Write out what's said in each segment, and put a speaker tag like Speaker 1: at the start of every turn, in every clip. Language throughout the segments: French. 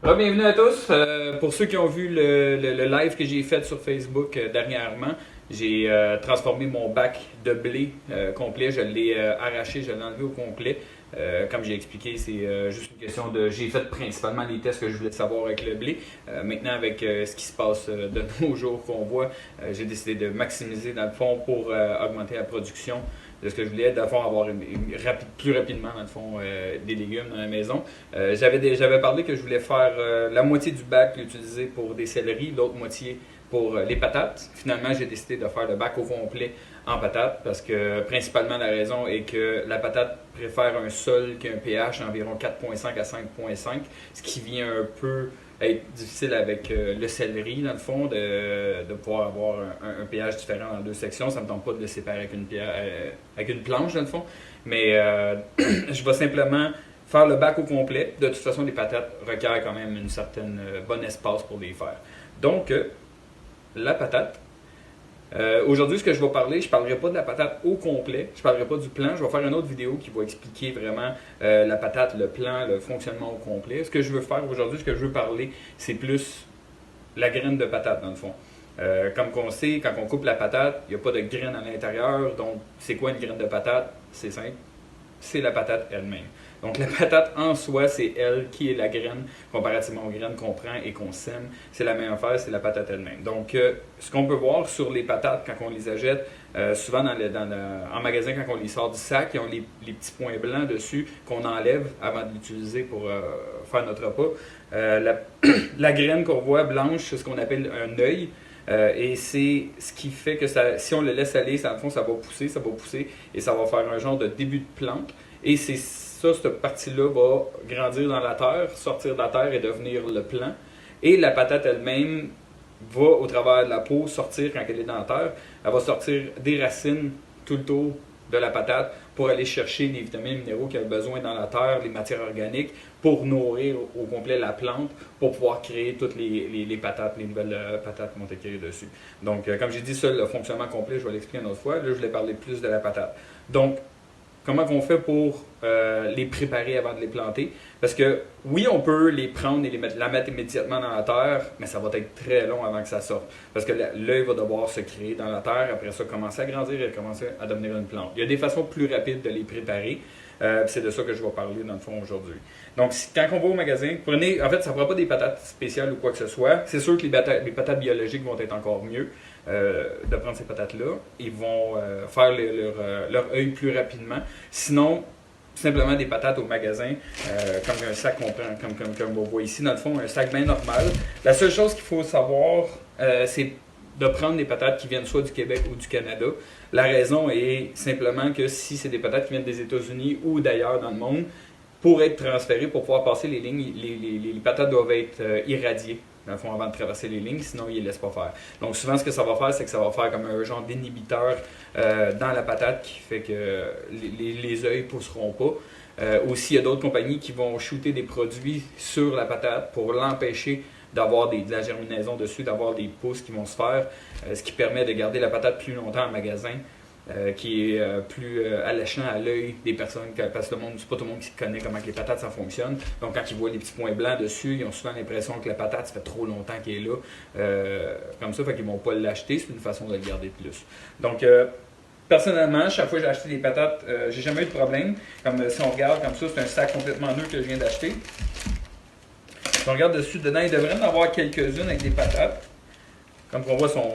Speaker 1: Bienvenue à tous. Pour ceux qui ont vu le live que j'ai fait sur Facebook dernièrement, j'ai transformé mon bac de blé complet. Je l'ai arraché, je l'ai enlevé au complet. Comme j'ai expliqué, c'est juste une question de... J'ai fait principalement les tests que je voulais savoir avec le blé. Maintenant, avec ce qui se passe de nos jours qu'on voit, j'ai décidé de maximiser dans le fond pour augmenter la production de ce que je voulais, dans le fond, avoir plus rapidement, dans le fond, des légumes dans la maison. J'avais parlé que je voulais faire la moitié du bac l'utiliser pour des céleris, l'autre moitié pour les patates. Finalement, j'ai décidé de faire le bac au complet en patates parce que principalement la raison est que la patate préfère un sol qui a un pH d'environ 4,5 à 5,5, ce qui vient un peu être difficile avec le céleri, dans le fond, de pouvoir avoir un pH différent dans deux sections. Ça ne me tente pas de le séparer avec une planche, dans le fond. Mais je vais simplement faire le bac au complet. De toute façon, les patates requièrent quand même une certaine bon espace pour les faire. Donc, la patate. Aujourd'hui, ce que je vais parler, je ne parlerai pas de la patate au complet, je ne parlerai pas du plan. Je vais faire une autre vidéo qui va expliquer vraiment la patate, le plan, le fonctionnement au complet. Ce que je veux faire aujourd'hui, ce que je veux parler, c'est plus la graine de patate dans le fond. Comme on sait, quand on coupe la patate, il n'y a pas de graine à l'intérieur. Donc, c'est quoi une graine de patate? C'est simple, c'est la patate elle-même. Donc la patate en soi, c'est elle qui est la graine, comparativement aux graines qu'on prend et qu'on sème. C'est la même affaire, c'est la patate elle-même. Donc ce qu'on peut voir sur les patates quand on les achète, souvent en magasin quand on les sort du sac, ils ont les petits points blancs dessus qu'on enlève avant de l'utiliser pour faire notre repas. La graine qu'on voit blanche, c'est ce qu'on appelle un œil. Et c'est ce qui fait que si on le laisse aller, ça, dans le fond, ça va pousser et ça va faire un genre de début de plante. Et c'est ça, cette partie-là va grandir dans la terre, sortir de la terre et devenir le plant. Et la patate elle-même va, au travers de la peau, sortir quand elle est dans la terre. Elle va sortir des racines tout le tour de la patate pour aller chercher les vitamines et minéraux qu'elle a besoin dans la terre, les matières organiques, pour nourrir au complet la plante, pour pouvoir créer toutes les patates, les nouvelles patates qui vont être créées dessus. Donc, comme j'ai dit, ça, le fonctionnement complet, je vais l'expliquer une autre fois. Là, je voulais parler plus de la patate. Donc, comment on fait pour les préparer avant de les planter? Parce que oui, on peut les prendre et la mettre immédiatement dans la terre, mais ça va être très long avant que ça sorte. Parce que l'œil va devoir se créer dans la terre, après ça commencer à grandir et commencer à devenir une plante. Il y a des façons plus rapides de les préparer. C'est de ça que je vais parler dans le fond aujourd'hui. Donc, quand on va au magasin, prenez, en fait, ça ne fera pas des patates spéciales ou quoi que ce soit. C'est sûr que les patates biologiques vont être encore mieux de prendre ces patates-là. Ils vont faire leur œil plus rapidement. Sinon, simplement des patates au magasin, comme un sac qu'on prend, comme on voit ici, dans le fond, un sac bien normal. La seule chose qu'il faut savoir, c'est de prendre des patates qui viennent soit du Québec ou du Canada. La raison est simplement que si c'est des patates qui viennent des États-Unis ou d'ailleurs dans le monde, pour être transférées, pour pouvoir passer les lignes, les patates doivent être irradiées dans le fond, avant de traverser les lignes, sinon ils ne les laissent pas faire. Donc souvent, ce que ça va faire, c'est que ça va faire comme un genre d'inhibiteur dans la patate qui fait que les œils ne pousseront pas. Aussi, il y a d'autres compagnies qui vont shooter des produits sur la patate pour l'empêcher d'avoir de la germinaison dessus, d'avoir des pousses qui vont se faire, ce qui permet de garder la patate plus longtemps en magasin. Qui est plus alléchant à l'œil des personnes, parce que c'est pas tout le monde qui connaît comment les patates ça fonctionne. Donc quand ils voient les petits points blancs dessus, ils ont souvent l'impression que la patate, ça fait trop longtemps qu'elle est là. Comme ça, fait qu'ils vont pas l'acheter, c'est une façon de le garder plus. Donc personnellement, chaque fois que j'ai acheté des patates, j'ai jamais eu de problème. Comme si on regarde comme ça, c'est un sac complètement neuf que je viens d'acheter. Si on regarde dessus, dedans, il devrait en avoir quelques-unes avec des patates. Comme on voit, sont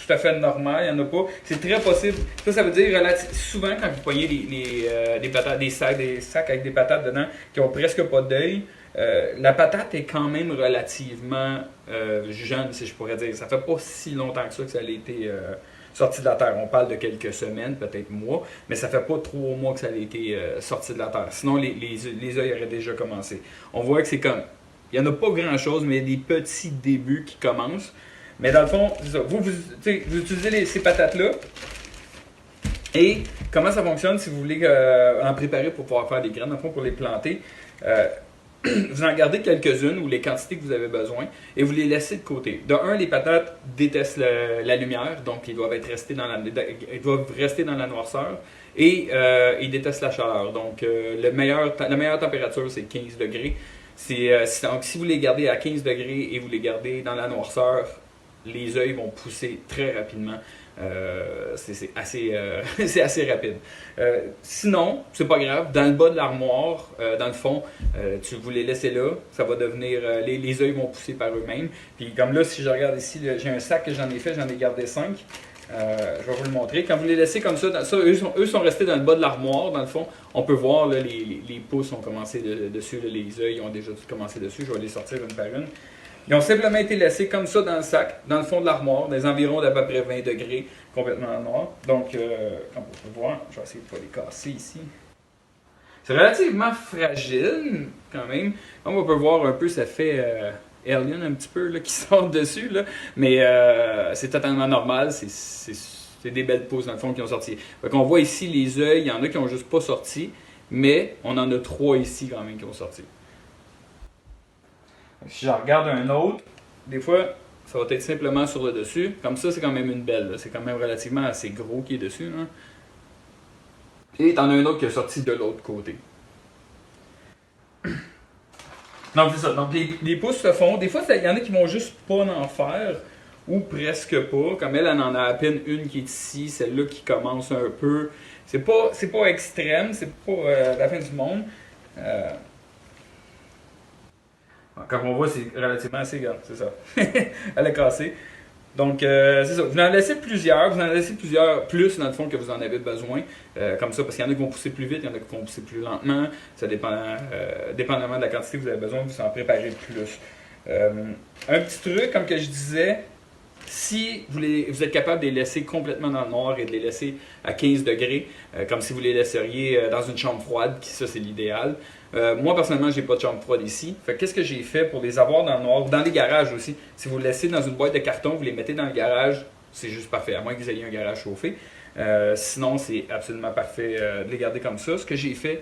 Speaker 1: tout à fait normal, il n'y en a pas. C'est très possible. Ça veut dire souvent quand vous voyez des patates, des sacs avec des patates dedans qui ont presque pas d'œil, la patate est quand même relativement jeune, si je pourrais dire. Ça fait pas si longtemps que ça a été sorti de la terre. On parle de quelques semaines, peut-être mois, mais ça fait pas 3 mois que ça a été sorti de la terre. Sinon, les œils auraient déjà commencé. On voit que c'est comme, il n'y en a pas grand-chose, mais il y a des petits débuts qui commencent. Mais dans le fond, c'est ça. Vous utilisez ces patates-là. Et comment ça fonctionne si vous voulez en préparer pour pouvoir faire des graines, dans le fond, pour les planter. Vous en gardez quelques-unes ou les quantités que vous avez besoin et vous les laissez de côté. De un, les patates détestent la lumière, donc ils doivent rester dans la noirceur. et il déteste la chaleur. Donc, la meilleure température, c'est 15 degrés. Donc, si vous les gardez à 15 degrés et vous les gardez dans la noirceur, les œils vont pousser très rapidement. C'est assez, c'est assez rapide. Sinon, c'est pas grave. Dans le bas de l'armoire, dans le fond, tu vous les laissez là. Ça va devenir. Les œils vont pousser par eux-mêmes. Puis, comme là, si je regarde ici, j'ai un sac que j'en ai fait, j'en ai gardé 5. Je vais vous le montrer. Quand vous les laissez comme ça, eux sont restés dans le bas de l'armoire, dans le fond. On peut voir, là, les pouces ont commencé dessus, là, les œils ont déjà commencé dessus. Je vais les sortir une par une. Ils ont simplement été laissés comme ça dans le sac, dans le fond de l'armoire, des environs d'à peu près 20 degrés, complètement noir. Donc, comme on peut voir, je vais essayer de ne pas les casser ici. C'est relativement fragile, quand même. Comme on peut voir un peu, ça fait Alien un petit peu, là, qui sort dessus, là. Mais c'est totalement normal, c'est des belles pousses, dans le fond, qui ont sorti. Fait qu'on voit ici les œils, il y en a qui n'ont juste pas sorti, mais on en a 3 ici, quand même, qui ont sorti. Si j'en regarde un autre, des fois, ça va être simplement sur le dessus. Comme ça, c'est quand même une belle. C'est quand même relativement assez gros qui est dessus. Là. Et t'en as un autre qui est sorti de l'autre côté. Donc, c'est ça. Donc, les pouces se font. Des fois, il y en a qui vont juste pas en faire, ou presque pas. Comme elle en a à peine une qui est ici, celle-là qui commence un peu. C'est pas extrême, c'est pas la fin du monde. Comme on voit, c'est relativement assez grand, c'est ça. Elle est cassée. Donc, c'est ça. Vous en laissez plusieurs plus dans le fond que vous en avez besoin. Comme ça, parce qu'il y en a qui vont pousser plus vite, il y en a qui vont pousser plus lentement. Ça dépend, dépendamment de la quantité que vous avez besoin, vous en préparez plus. Un petit truc, comme que je disais, si vous êtes capable de les laisser complètement dans le noir et de les laisser à 15 degrés, comme si vous les laisseriez dans une chambre froide, ça c'est l'idéal. Moi personnellement, j'ai pas de chambre froide ici. Fait qu'est-ce que j'ai fait pour les avoir dans le noir, ou dans les garages aussi. Si vous les laissez dans une boîte de carton, vous les mettez dans le garage, c'est juste parfait, à moins que vous ayez un garage chauffé. Sinon, c'est absolument parfait de les garder comme ça. Ce que j'ai fait,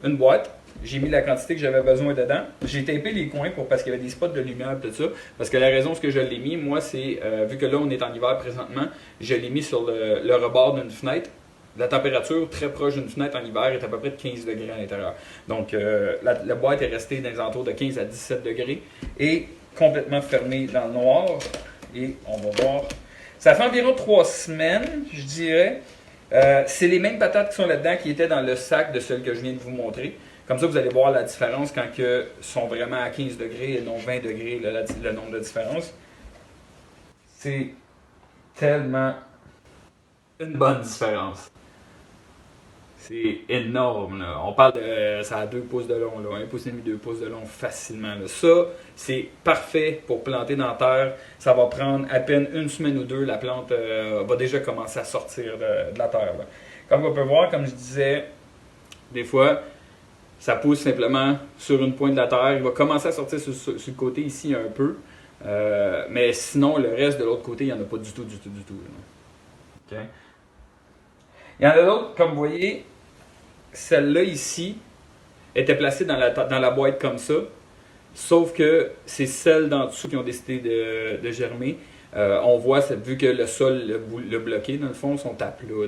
Speaker 1: une boîte. J'ai mis la quantité que j'avais besoin dedans. J'ai tapé les coins parce qu'il y avait des spots de lumière et tout ça. Parce que la raison ce que je l'ai mis, moi, c'est, vu que là, on est en hiver présentement, je l'ai mis sur le rebord d'une fenêtre. La température très proche d'une fenêtre en hiver est à peu près de 15 degrés à l'intérieur. Donc, la boîte est restée dans les alentours de 15 à 17 degrés et complètement fermée dans le noir. Et on va voir. Ça fait environ 3 semaines, je dirais. C'est les mêmes patates qui sont là-dedans qui étaient dans le sac de celles que je viens de vous montrer. Comme ça, vous allez voir la différence quand ils sont vraiment à 15 degrés et non 20 degrés, le nombre de différence. C'est tellement une bonne différence. C'est énorme. Là. On parle de. Ça a 2 pouces de long, là, 1 pouce et demi, 2 pouces de long facilement. Là. Ça, c'est parfait pour planter dans la terre. Ça va prendre à peine 1 semaine ou 2. La plante va déjà commencer à sortir de la terre. Là. Comme on peut voir, comme je disais, des fois, ça pousse simplement sur une pointe de la terre. Il va commencer à sortir sur le côté ici un peu. Mais sinon, le reste de l'autre côté, il n'y en a pas du tout. Okay. Il y en a d'autres, comme vous voyez, celle-là ici était placée dans la boîte comme ça. Sauf que c'est celles d'en dessous qui ont décidé de germer. On voit, vu que le sol l'a bloqué, dans le fond, sont à plat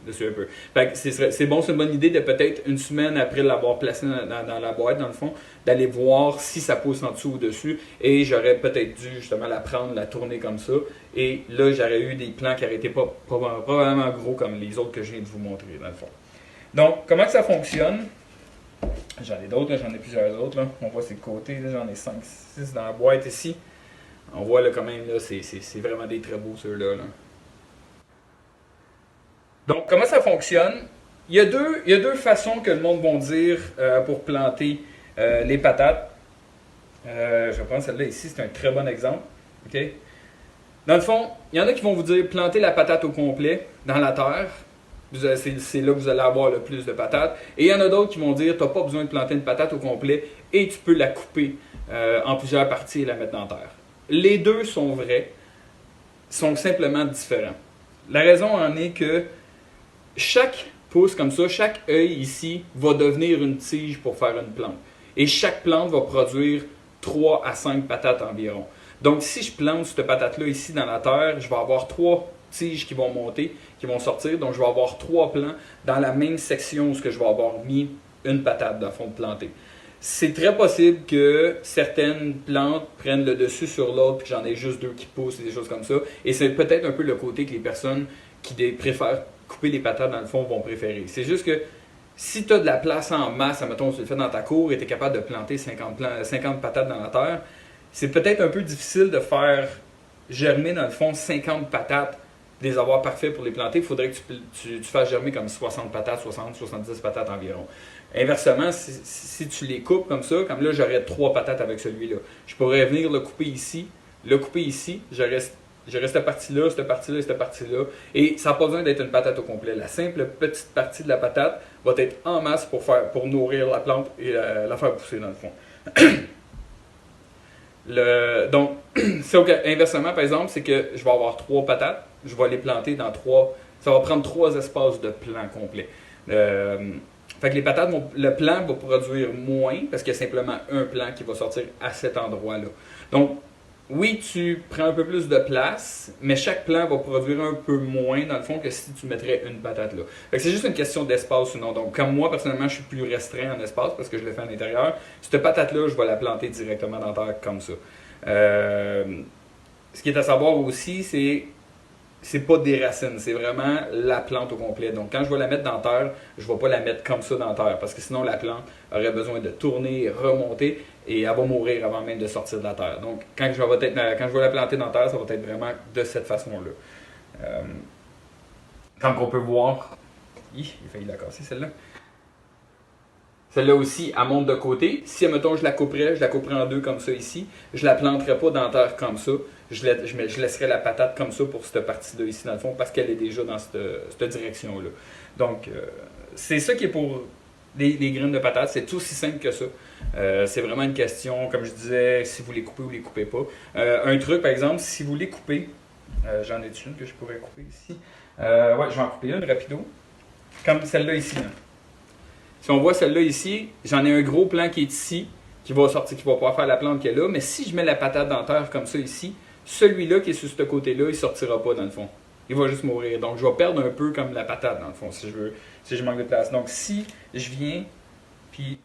Speaker 1: dessus un peu. Fait que c'est bon, c'est une bonne idée de peut-être une semaine après l'avoir placé dans la boîte, dans le fond, d'aller voir si ça pousse en dessous ou dessus. Et j'aurais peut-être dû justement la prendre, la tourner comme ça. Et là, j'aurais eu des plants qui n'auraient été pas probablement gros comme les autres que je viens de vous montrer, dans le fond. Donc, comment que ça fonctionne? J'en ai d'autres, j'en ai plusieurs autres. Là. On voit ces côtés, j'en ai 5, 6 dans la boîte ici. On voit là, quand même, là, c'est vraiment des très beaux ceux-là. Là. Donc, comment ça fonctionne? Il y a deux façons que le monde va dire pour planter les patates. Je vais prendre celle-là ici, c'est un très bon exemple. Okay? Dans le fond, il y en a qui vont vous dire planter la patate au complet dans la terre. C'est là que vous allez avoir le plus de patates. Et il y en a d'autres qui vont dire tu n'as pas besoin de planter une patate au complet et tu peux la couper en plusieurs parties et la mettre dans la terre. Les deux sont vrais, sont simplement différents. La raison en est que chaque pouce comme ça, chaque œil ici va devenir une tige pour faire une plante. Et chaque plante va produire 3 à 5 patates environ. Donc si je plante cette patate-là ici dans la terre, je vais avoir 3 tiges qui vont monter, qui vont sortir. Donc je vais avoir 3 plants dans la même section où je vais avoir mis une patate dans le fond de planter. C'est très possible que certaines plantes prennent le dessus sur l'autre, puis que j'en ai juste 2 qui poussent et des choses comme ça. Et c'est peut-être un peu le côté que les personnes qui préfèrent couper les patates dans le fond vont préférer. C'est juste que si tu as de la place en masse, admettons, tu le fais dans ta cour et tu es capable de planter 50 patates dans la terre, c'est peut-être un peu difficile de faire germer dans le fond 50 patates, les avoir parfaits pour les planter. Il faudrait que tu fasses germer comme 60 patates, 60, 70 patates environ. Inversement, si tu les coupes comme ça, comme là j'aurais 3 patates avec celui-là, je pourrais venir le couper ici, je reste cette partie-là, cette partie-là et cette partie-là. Et ça n'a pas besoin d'être une patate au complet. La simple petite partie de la patate va être en masse pour nourrir la plante et la faire pousser dans le fond. Donc, inversement, par exemple, c'est que je vais avoir 3 patates, je vais les planter dans 3. Ça va prendre 3 espaces de plan complet. Fait que les patates, le plant va produire moins parce qu'il y a simplement un plant qui va sortir à cet endroit-là. Donc, oui, tu prends un peu plus de place, mais chaque plant va produire un peu moins, dans le fond, que si tu mettrais une patate là. Fait que c'est juste une question d'espace ou non. Donc, comme moi, personnellement, je suis plus restreint en espace parce que je le fais à l'intérieur. Cette patate-là, je vais la planter directement dans la terre comme ça. Ce qui est à savoir aussi, c'est pas des racines, c'est vraiment la plante au complet. Donc, quand je vais la mettre dans la terre, je ne vais pas la mettre comme ça dans la terre parce que sinon, la plante aurait besoin de tourner, remonter et elle va mourir avant même de sortir de la terre. Donc, quand je vais la planter dans la terre, ça va être vraiment de cette façon-là. Comme on peut voir, il a failli la casser celle-là. Celle-là aussi, elle monte de côté. Si, admettons, je la couperais en 2 comme ça ici. Je ne la planterais pas dans la terre comme ça. Je laisserais la patate comme ça pour cette partie-là ici, dans le fond, parce qu'elle est déjà dans cette direction-là. Donc, c'est ça qui est pour les graines de patates. C'est tout aussi simple que ça. C'est vraiment une question, comme je disais, si vous les coupez ou les coupez pas. Un truc, par exemple, si vous les coupez, j'en ai une que je pourrais couper ici. Ouais, je vais en couper une rapido. Comme celle-là ici. Là. Si on voit celle-là ici, j'en ai un gros plant qui est ici, qui va sortir, qui va pouvoir faire la plante qui est là. Mais si je mets la patate dans la terre comme ça ici, celui-là qui est sur ce côté-là, il ne sortira pas dans le fond. Il va juste mourir. Donc je vais perdre un peu comme la patate dans le fond, si je manque de place. Donc si je viens, puis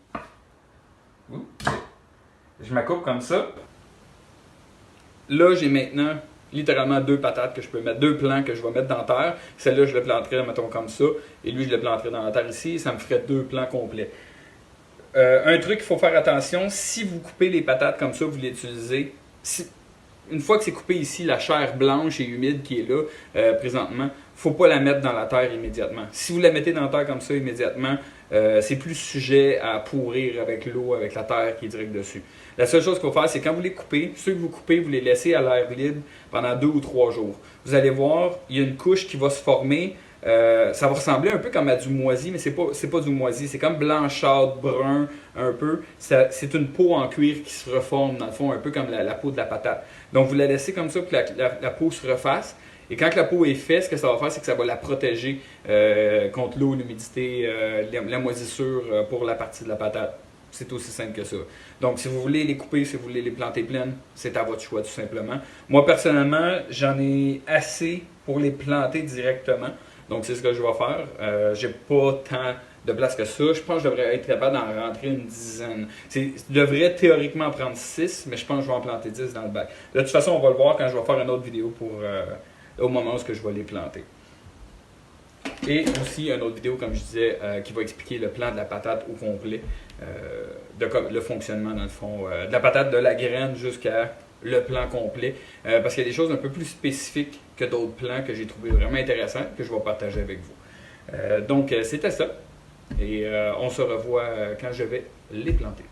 Speaker 1: je me coupe comme ça, là j'ai maintenant littéralement 2 patates que je peux mettre, 2 plants que je vais mettre dans la terre. Celle-là, je le planterai, mettons, comme ça. Et lui, je le planterai dans la terre ici. Et ça me ferait 2 plants complets. Un truc qu'il faut faire attention, si vous coupez les patates comme ça, vous les utilisez. Une fois que c'est coupé ici, la chair blanche et humide qui est là, présentement, il ne faut pas la mettre dans la terre immédiatement. Si vous la mettez dans la terre comme ça immédiatement, c'est plus sujet à pourrir avec l'eau, avec la terre qui est direct dessus. La seule chose qu'il faut faire, c'est quand vous les coupez, ceux que vous coupez, vous les laissez à l'air libre pendant 2 ou 3 jours. Vous allez voir, il y a une couche qui va se former. Ça va ressembler un peu comme à du moisi, mais c'est pas du moisi. C'est comme blanchâtre, brun, un peu. C'est une peau en cuir qui se reforme, dans le fond, un peu comme la peau de la patate. Donc, vous la laissez comme ça pour que la peau se refasse. Et quand la peau est faite, ce que ça va faire, c'est que ça va la protéger contre l'eau, l'humidité, la moisissure pour la partie de la patate. C'est aussi simple que ça. Donc, si vous voulez les couper, si vous voulez les planter pleines, c'est à votre choix, tout simplement. Moi, personnellement, j'en ai assez pour les planter directement. Donc, c'est ce que je vais faire. J'ai pas tant de place que ça. Je pense que je devrais être capable d'en rentrer une dizaine. Je devrais théoriquement prendre 6, mais je pense que je vais en planter 10 dans le bac. De toute façon, on va le voir quand je vais faire une autre vidéo au moment où je vais les planter. Et aussi une autre vidéo, comme je disais, qui va expliquer le plan de la patate au complet, le fonctionnement dans le fond, de la patate de la graine jusqu'à le plan complet, parce qu'il y a des choses un peu plus spécifiques que d'autres plans que j'ai trouvé vraiment intéressants, que je vais partager avec vous. Donc c'était ça, et on se revoit quand je vais les planter.